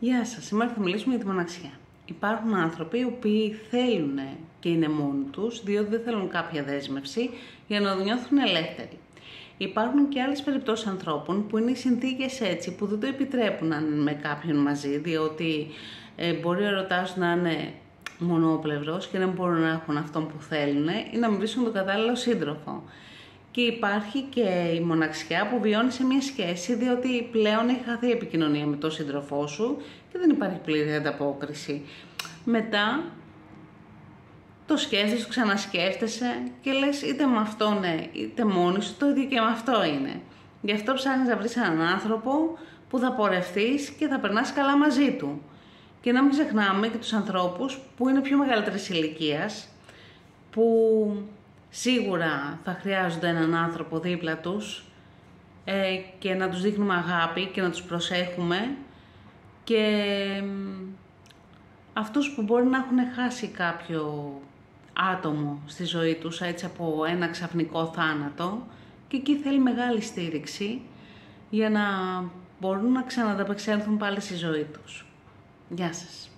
Γεια σας, σήμερα θα μιλήσουμε για τη μοναξιά. Υπάρχουν άνθρωποι οι οποίοι θέλουν και είναι μόνοι τους, διότι δεν θέλουν κάποια δέσμευση για να νιώθουν ελεύθεροι. Υπάρχουν και άλλες περιπτώσεις ανθρώπων που είναι οι συνθήκες έτσι, που δεν το επιτρέπουν να είναι με κάποιον μαζί, διότι μπορεί ο ερωτάς να είναι μονόπλευρος και δεν μπορούν να έχουν αυτόν που θέλουν ή να μην βρίσκουν τον κατάλληλο σύντροφο. Και υπάρχει και η μοναξιά που βιώνει σε μια σχέση, διότι πλέον έχει χαθεί η επικοινωνία με τον σύντροφό σου και δεν υπάρχει πλήρη ανταπόκριση. Μετά το σκέφτεσαι, το ξανασκέφτεσαι και λες είτε με αυτό ναι, είτε μόνη σου, το ίδιο και με αυτό είναι. Γι' αυτό ψάχνεις να βρεις έναν άνθρωπο που θα πορευτείς και θα περνάς καλά μαζί του. Και να μην ξεχνάμε και τους ανθρώπους που είναι πιο μεγαλύτερης ηλικίας, που σίγουρα θα χρειάζονται έναν άνθρωπο δίπλα τους και να τους δείχνουμε αγάπη και να τους προσέχουμε, και αυτούς που μπορεί να έχουν χάσει κάποιο άτομο στη ζωή τους έτσι από ένα ξαφνικό θάνατο, και εκεί θέλει μεγάλη στήριξη για να μπορούν να ξαναδαπεξέλθουν πάλι στη ζωή τους. Γεια σας.